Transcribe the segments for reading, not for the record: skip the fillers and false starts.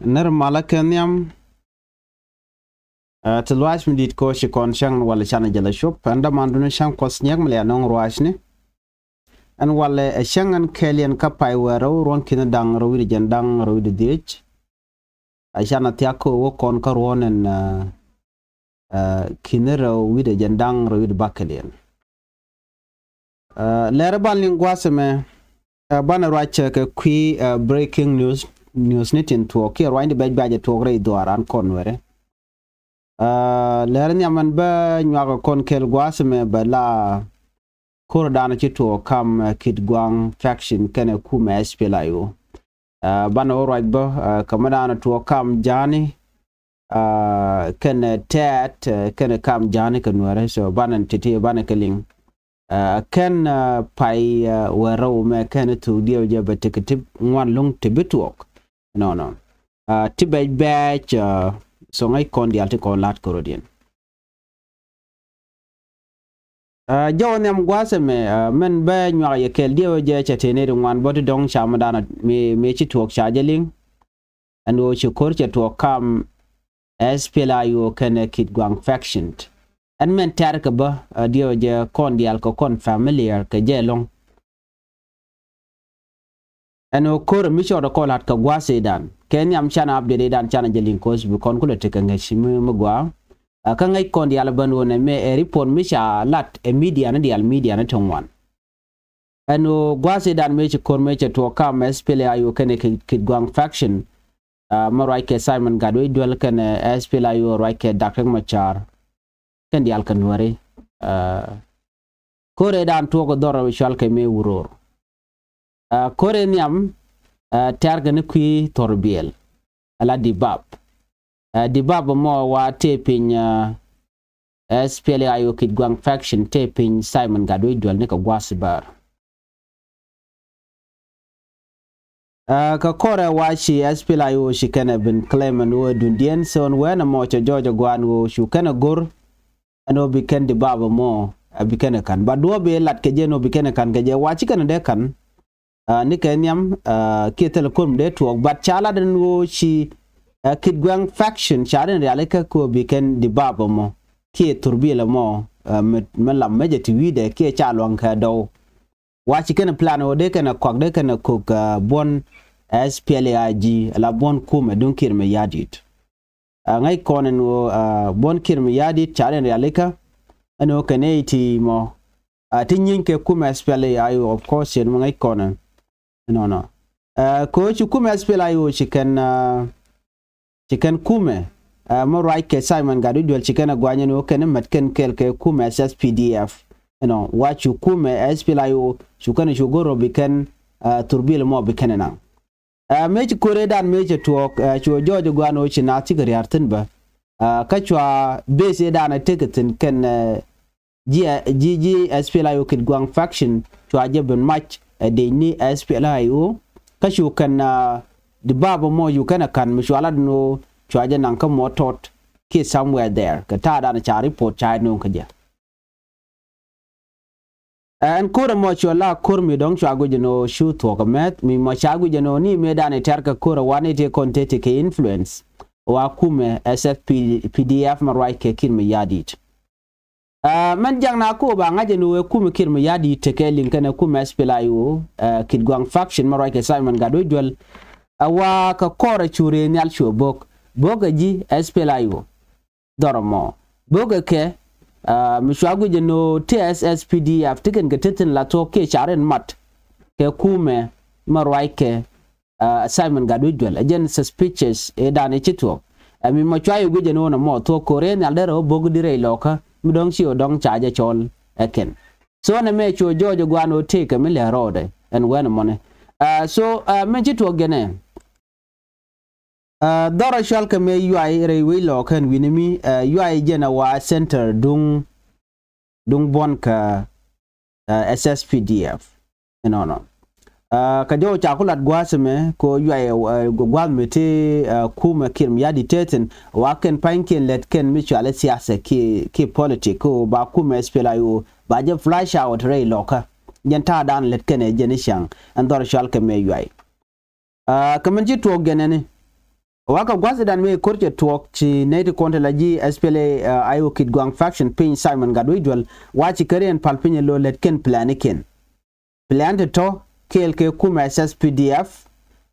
ner malakanyam tilwash midit ko shi kon shang wala chana jala shop anda mandun shang kosnyag mle anong ruashne an wala shang an kelian kapai wero ron kin dang ro wi jandang ro wi dich ashana tiako wo kon ka ron en kinero wi jandang ro wi bakelian lera ban lingwaseme bana racha ka qui breaking news nitin to ki rwinde bajbaje to gre doaran konwere lera nyaman ba nywaga kon kel gwaseme bala kur dana ci to kam kid gwang faction kene kuma SPLIO bana oraj ba kamadana to kam jani kene tet kene kam jani kanwere so bana titi bana keling ken pai wero me ken tu dio je betekitib ngwan lung tibetwok no tibej batch so ngai kon di alti kon lat korodien jawnem gwaseme men be nywa ye kel dio je chatene ngwan bodi dong chamadana me chi twok chajeling ando chi korche to kam SPLIO ken kid gwang faction and men tarka ba dio je kon dial ko kon familiar ke jelong eno kor mi shodo ko lat ka gwase dan ken yam chana update dan chana jelin kos bu kon ko te kan shimu mugwa ka ngai kon dial ban wona me e report mi sha lat e media na dial media na tongwan eno gwase dan me chi kor me che to kam SPLIO ken kid gwang faction maroike Simon Gadwe duel ken SPLIO roike Dr. Machar ken dial kan wari kore dan to go doro shal ke me wuror kore niam targa ne kui torbiel ala dibab mo wa taping SPLIO kid gwang faction taping Simon Gadwe duel ne ka gwasbar ka kore wa shi SPLIO shi kana bin claimant wo dundien son wena mo cho jojo gwan wo shu kana gor ano biken di baba mo biken kan ba do be lat ke je no biken kan ke je wachi kan de kan ni kenyam ke telekom de to bat chala den wo shi kid gwang faction charen realika ko biken di baba mo ke turbila mo melam mejeti wide ke chalwan ka do wachi kan plan o de kan kwak de kan ko bon SPLIG la bon kuma don kirme yadit ngai konen wo bon kirmi yadi charen realika ano kaneti mo tinyin ke kuma SPLIO of course yen ngai konen no ko chu kuma SPLIO chicken kume mo right ke Simon Gadu duel chicken agwanye no ken matken kel ke kuma SSPDF wachu kuma SPLIO chukana chugoro biken turbil mo bikenena mechi kore dan mechi tuok chuo jojo gwano china tigari artin ba kachwa base dan tiketin ken GG SPLIO kid gwang faction chwa jeben match de ni SPLIO kashu kan the baba mo you kan mishwala no chwa je nan ka motot ke somewhere there ka ta dan cha report cha no ka je and kura mo chola kurmi dong chagu jeno shu to kamet mi mo chagu jeno ni me dane terka kura wane te kontete ke influence wa kume SFPDF marai ke kin me yadit man jang na ko ba ngaje no kume kin me yadit te ke link na kume SPLIO kid gwang faction marai ke Simon Gado jwal wa ka kora chure nyal shu boga ji SPLIO dormo boga ke mishwagu jeno TSSPDF tiken getitin la to ke charen mat ke kume marwaike Simon Gadu jwel ajen suspicious dane chito mi machwayu gu jeno na mo to kore ne aldero bogu dire loka midong chi odong chaje chol eken so na me cho jojo gwano take mi le rode en wen mone so men chito gene dora shalka me UI rewi lokan winimi UI jena wa center dung bonka SSPDF no ka jo chakulat gwaseme ko UI gwamete kuma kirm yadi teten waken panken letken michale siasa ki politiko ba kuma SPLIO ba je flash out rei loka jenta dan letken e jenishang and dora shalka me UI kamanji to genene waka gwasi dan me korche tuok chi neti konte la ji SPLA ayo kit gwang faction pin Simon Gadwijwal wachi karen palpinye lo let ken plan ken plan to kel ke kuma SSPDF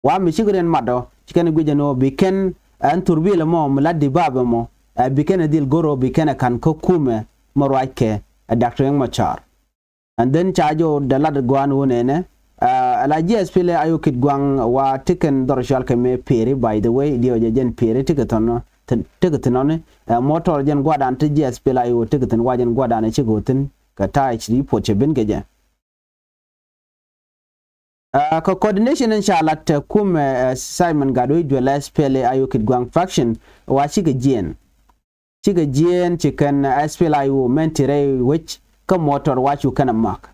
wa mi chigren mado chiken gujano biken an turbile mo mladi baba mo biken dil goro biken kan ko kuma morwaike Dr. Yang Machar and then chajo dalad gwan wonene la GSPLA ayo kit gwang wa tiken dorshal ke me peri by the way dio jen peri tiketon tiketon motor jen gwadan te GSPLA ayo tiketon wajen gwadan chigotin ka ta HD poche ben geje ka coordination inshallah kum Simon Gadwijwal SPLA ayo kit gwang faction wa chiga jen chicken SPLA ayo mentire which ka motor wachu kana mak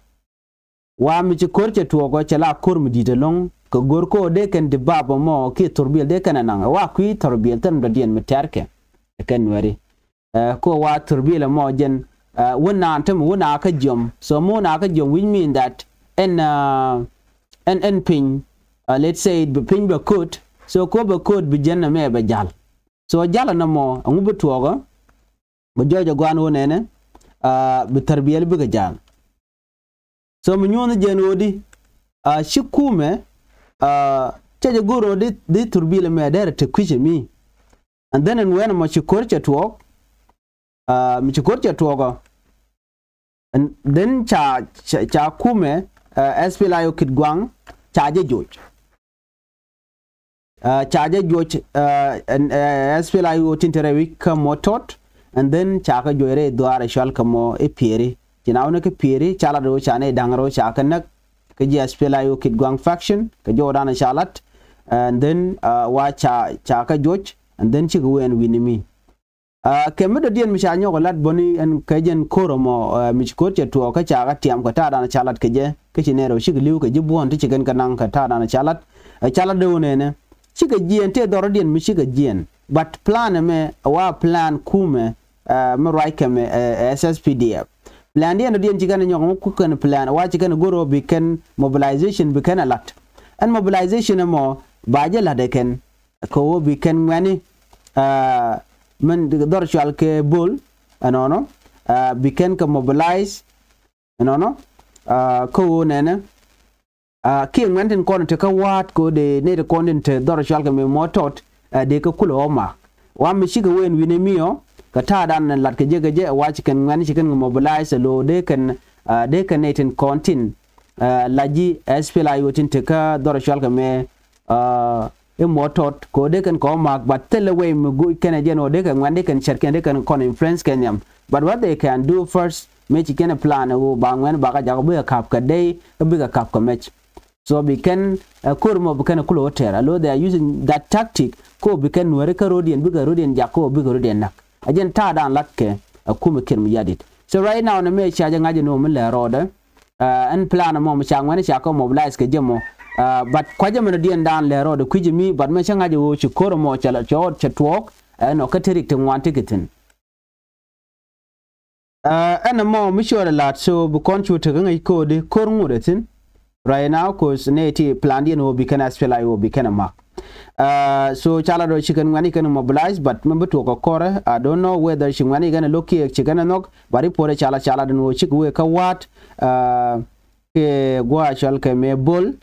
wa mi ci korche tuogo chala kurm didelong ko gorko de ken de baba mo ki turbil de kana nang wa ku turbil tan do dien meterke ken wari ko wa turbil mo jen wona antam wona ka jom so mo na ka jom which mean that en pin let's say be pin be could so ko be could be jen me be jal so jala na mo ngubu tuogo bo jojo gwan wonene be turbil be jal so mnyono jenodi shikume chaje goro di turbile me dere te kuje mi and then when ma chikorche tuok mi chikorche tuogo and then cha kume SPLA ayo kit gwang chaje joj SPLA ayo tintere wika motot and then chaka joire doare shal kamo epieri Chinawne ke piri chala do chane dangro chakanak ke SPLA ayo kit gwang faction ke jodana chalat and then wa chaka joj and then chigwen winimi kemedo dien mishanyo ko lat boni en kejen koromo michkoche to ka chaka tiam ko tada chalat keje ke chinero shigliu ke jibon ti chigen kanang ka tada chalat chalat do nene chiga jien te doro dien mishiga jien but plan me wa plan kume me raike me SSPDF plan dia no dien chigana nyong ku kan plan wa chigana goro biken mobilization biken a lot and mobilization mo baje la deken ko biken ngani men dor chal ke bul anono biken ka mobilize anono ko nene ki ngenten kon te ka wat ko de ne de kon te dor chal ke me motot de ka kulo ma wa mi shiga wen winemiyo ka ta dan lat ke je wachi kan ngani chikan mobilize lo de kan netin kontin laji SPLA ayo tin te ka dor shal ka me motot ko de kan ko mak but tell away mu go kan je no de kan ngani kan cherken de kan kon influence kenyam but what they can do first me chikan plan wo ba ngani ba ka ja ko kap ka day bi ka kap ka match so we can kurmo bukan kulo hotel lo they are using that tactic ko bikan wore ka rodien bi ka rodien jako bi ka rodien nak ajen ta dan lakke kuma kirm yadit so right now na me chaje ngaje no mun la roda en plan mo changwane chako mobilize ke jemo but kwaje mun dien dan le roda kuje mi but me changaje wo chi koro mo chala chot chatwok no katerik te wanti kitin en mo mi shore lat so bu contribute ngai ko de kor nguretin right now cause neti plan dien wo bikana SPLA wo bikana ma so chala do chicken ngani can mobilize but member to kokore I don't know whether she ngani gonna look here chicken nok bari pore chala no chikwe ka wat ke gwa chal ke me bol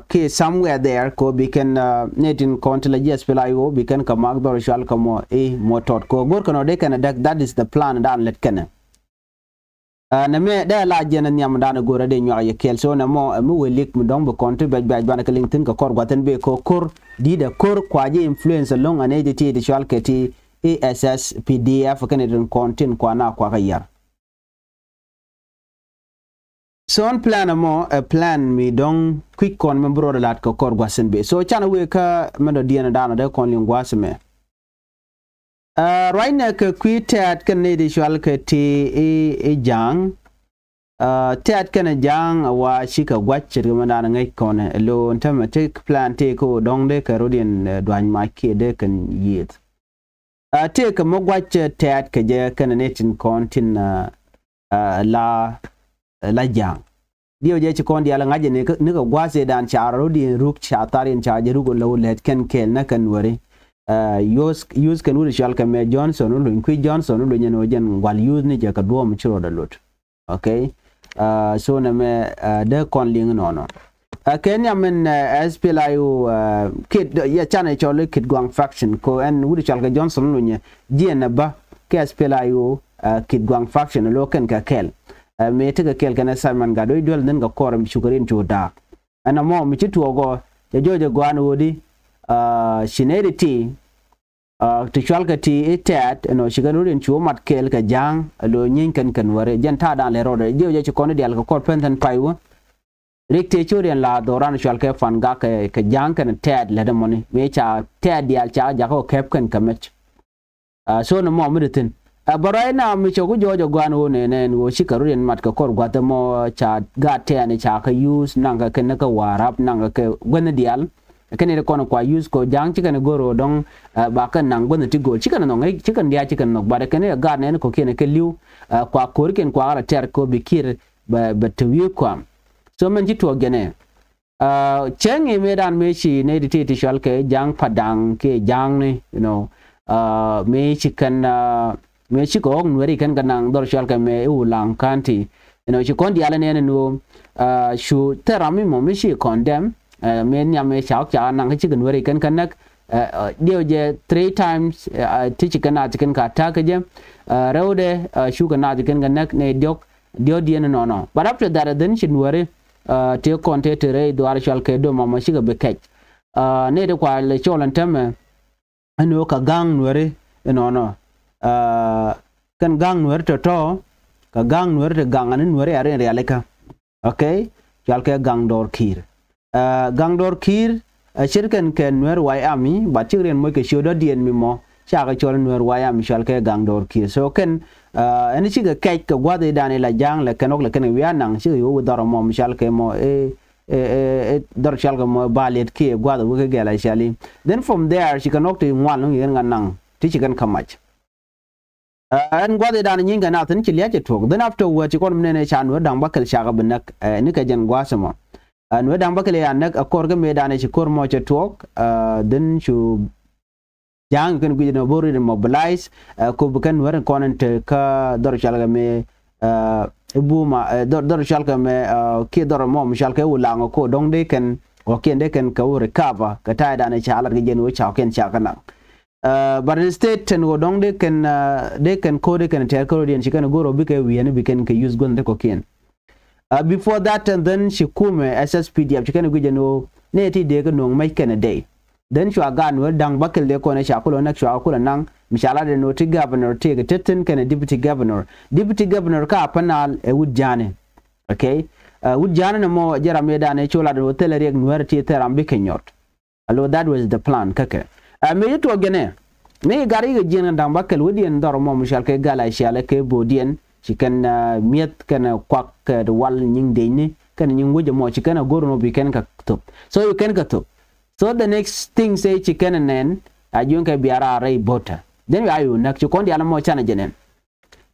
ke somewhere there ko biken netin kontela SPLA wo biken ka magdor chal ka mo motot ko gor kono de kana that is the plan dan let kana na me da la jena nyam dana gora de nyaa ye kelso na mo mu welik mu dong be kontu be bana ka lintin ka kor gwaten be ko kor di da kor kwaje influence long ane de ti de shalketi SSPDF kanedon kontin kwa na kwa kayar so on plan mo a plan mi dong quick kon me bro lat ko kor gwasen be so chana we ka mendo diena dana de kon lingwasme right now ke kwitat kan ne de shwal ke ti jang tat kan jang wa shika gwachir mana ngai kone lo thematic plan te ko dong de ka rodien dwan ma ke de kan yit te ka mo gwach tat ke je kan netin kontin la jang dio je kon dia la ngaje ne ka gwase dan cha rodien ruk cha tarin cha je rugo lo let ken kel na kan wari use kan wuri shal kan me Johnson lu Qui Johnson lu nyeno jen wal use ni je ka do mu chiro da lot okay so na me de kon ling no Kenya men SPLIU kid ya chane chole kid gwang faction ko en wuri shal ka Johnson lu nye jena ba ke SPLIU kid gwang faction lo ken ka kel me te ka kel kan Simon Gado dol den ga koram shugarin joda ana mo mi chitu go je joje gwan wodi shinediti to chalka ti etat no shiganurin chuo mat kel ka jang lo nyin kan ware jan ta dan le rode je je kono dial ka kor penten paiwo rikte chorian la doran chalka fan ga ka jang kan tat le demoni me cha tat dial cha ja ko kep kan kamet so no mo miditin barai na mi chogu jojo gwanu ne wo shikarurin mat ka kor gwata mo cha ga te ne cha ka use nanga ken ka warap nanga ka gwena dial kan ne kono kwa use ko jang chikan goro dong ba kan nang gwena ti go chikan no ngai chikan dia chikan no ba kan ne ga ne ko ken ke liu kwa kor ken kwa ala ter ko bikir ba tuwi kwa so men jito gene cheng e medan me chi ne di ti shal ke jang padang ke jang ne you know me chikan me chi ko ngweri kan ganang dor shal ka me ulang kanti you know chi kon di ala ne no shu terami mo me chi condemn me nyam me chao cha nang chi kan weri kan kanak dio je 3 times ti chi kana chi kan ka ta ka je rode shu kana chi kan kanak ne dio di no but after that then chi weri te konte te re do ar shal ke do mama chi ga be kech ne de kwa le cholan teme ano ka gang weri no kan gang nuer to ka gang nuer te gang anin nuer are realeka okay jal ke gang dor kir shirken ken nuer wai ami ba chiren mo ke shodo dien mi mo cha ga chol nuer wai ami jal ke gang dor kir so ken ani chi ga kai ka gwade dane la jang la kenok la ken wi anang chi yo dor mo jal ke mo dor jal ga mo balet ke gwade wo ke gela shali then from there she kanok te wan no yen ngang ti chi kan kamach and gwade dan nyinga na tin chiliya che tok then afterwards kon mne chan wa dang bakal shaga benak ni ka jan gwasamo and wa dang bakal ya nak akor ga me dan che kor mo che tok then chu jang kan gwi no bori mobilize ko bukan war konan te ka dor shalga me buma dor shalga me ki dor mo shalga ulang ko dong de ken o ken de ken ka recover ka ta dan che alar ga jen wo cha ken cha kana but instead ten go dong they can code they can tell Korean she can go robike we and we can use gun the cocaine before that and then she come SSPDF she can go no neti de no make can a day then she agan well dang bakel de ko na shakulo na shakulo nang mishala de no governor take tetten can deputy governor ka panal e wujane okay wujane no mo jara medane chola de hotel reg nuer ti teram be kenyot allo that was the plan kake me to gene me gari ga jina dang bakel wodien dor mo mishal ke gala shala ke bodien chikan miet kana kwak de wal nying de ni kan nying woje mo chikan gorno bi ken ka top so you can ka top so the next thing say chicken and then ajun ka biara rai bota then we ayu nak chikon di ala mo chana jenen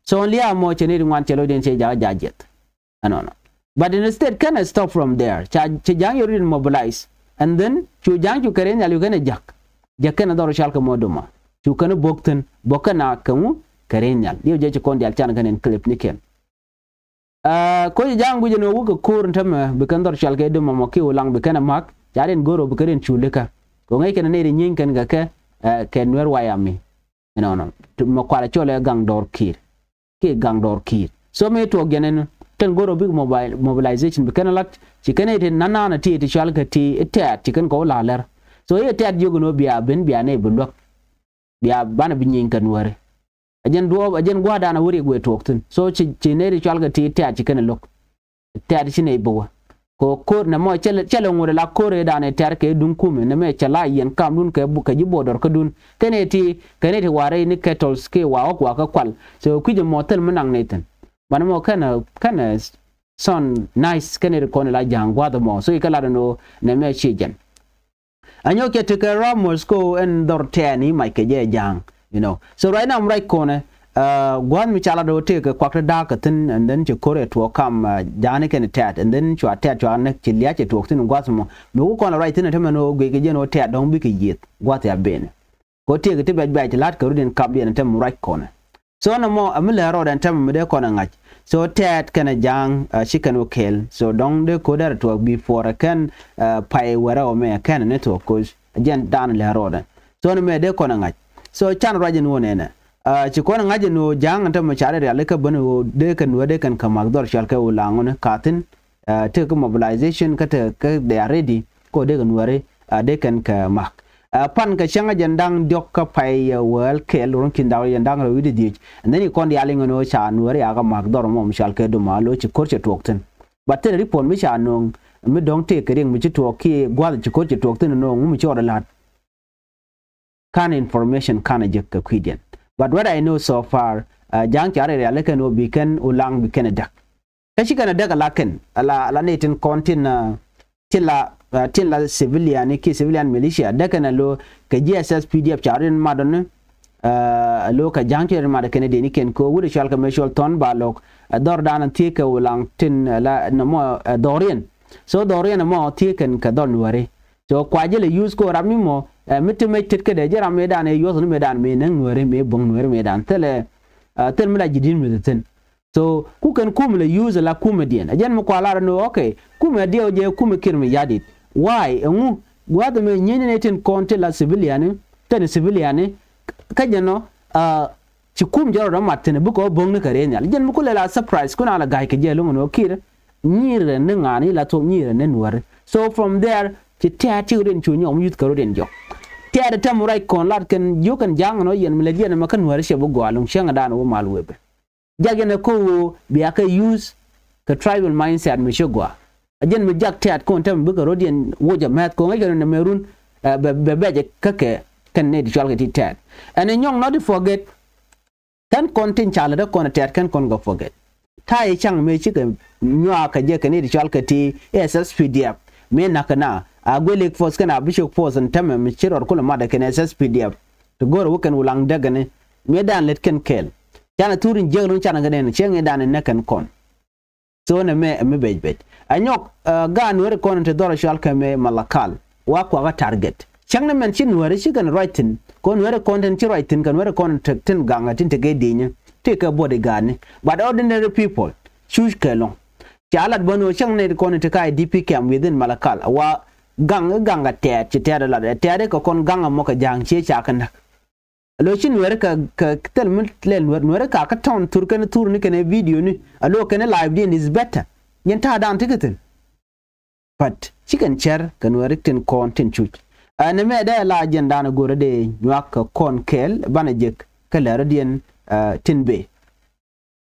so only a mo chene wan chelo den say jajet no but instead can I stop from there chajang you mobilize and then chujang chu karen alu gane jakana dor shalka moduma chu kana bokten bokana kamu karenyal dio je chikon di al chana ganen clip niken ko jang buje no wuka kur ntama bikan dor shalka dum mo ki ulang bikana mak jaren goro bikaren chuleka ko ngai kana ne nyin kan ga ka ken wer wayami no mo kwala chole gang dor kir so me to genen ten goro big mobilization bikana lat chikane te nanana ti shalka ti etat chikan ko laler so ye tat yogo no biya ben biya ne bulok biya bana binyin kan ware ajen gwada na wuri gwe toktun so chi ne ri chalga ti tat chikan lok tat chi ne bo ko kor na mo chele ngure la kore da ne tar ke dun kume ne me chala yen kam dun ke buka ji bodor ka dun kaneti ware ni kettles ke wa ok wa ka kwal so kuje motel menang neten bana mo kana son nice kaneti ko ne la jangwa da mo so ikala no ne me chijen anyo ke to Ramos ko en dorteni mai ke je jang you know so right now I'm right corner gwan mi chala do te ke kwakta da ka tin and then che kore to kam jani ken tat and then chwa tat chwa ne che liya che to tin gwasmo no ko na right tin te no ge je no tat don bi ke yet gwat ya ben ko te ke te be lat ka rudin kap den tem right corner so no mo amle ro den tem me de corner ngach so tet kana jang chicken okel so dong de ko der to before can pai wera o me can ne to ko jen dan le ro den so no me de corner ngach so chan rajin wone ne ci corner ngach no jang tem ma chare le ka bano de kan kamak dor shal ka ulangon katin take mobilization kata they are ready ko de kan ware de kan ka mak pan ka changa jandang dok ka pai wel ke lurun kin daw jandang ro widi di and then you kon ya lingo no cha ware aga mak dor mom shal ke do malo ci korche tokten batte report mi cha no mi dong te ke ring mi ci to ki gwal ci korche tokten no mi ci ora lat kan information kan je ka kwiden but what I know so far jang chare ya le kan no biken ulang biken dak kashi kana daga laken ala netin kontin tilla civilian ki civilian militia daga na lo ka GSS PDF charin madon lo ka jankere mad kene ni ken ko wuri shal ka meshol ton balok dor dan tika ulang tin la no dorian so dorian mo tiken ka don wari so kwajele use ko rami mo mitime tit ke de jara medan e yoso medan me nan wari me bong wari medan tele tel mala jidin medan so ku kan kumle use la comedian ajan mo kwala no okay kumedia je kumekirme yadit why ngu gwado me nyene neten konte la civilian ten civilian kajano ci kum jaro matene buko bongne karenya jen mo la surprise kuna la gaay ke jelo no kire nyire ne ngani la to nyire ne nuare so from there ci tiati ren chu nyom yut karo den jo tiade tamurai kon lat ken yo kan jang no yen mele jen ma kan nuare shebo gwalum shenga dan wo malwebe jagene ko bi aka use ka tribal mindset mi shogwa ajen mi jak tat ko tam buga rodien woja mat ko ngel na merun be beje kake kan ne di chalga ti tat and nyong not forget kan kontin chala da kon tat kan kon go forget tai chang me chike nywa ka je kan ne di chalga ti SSPDF me nakana agwele force kana bishop force and tam mi chiror kula mada kan SSPDF to go ro kan ulang daga ne me dan let kan kel chana turin jengrun chana gaden chenge dan ne kan kon so na me bej anyok gan were kon te dora shal kame malakal wa kwa target changna men chin were shi kan writing kon were content chi writing kan were content tin ganga tin te gedinya te ka body gan but ordinary people shush kelon chalat bono changne kon te kai DP cam within malakal wa ganga te te la te ko kon ganga mo ka jang che cha kan lo chin were ka tel mil len were ka ton turkan tur ni kene video ni alo kene live din is better yen ta dan tikitin but chicken chair kan were tin content chuch ana me da la agenda na gore de nyak kon kel banajek kala radien tin be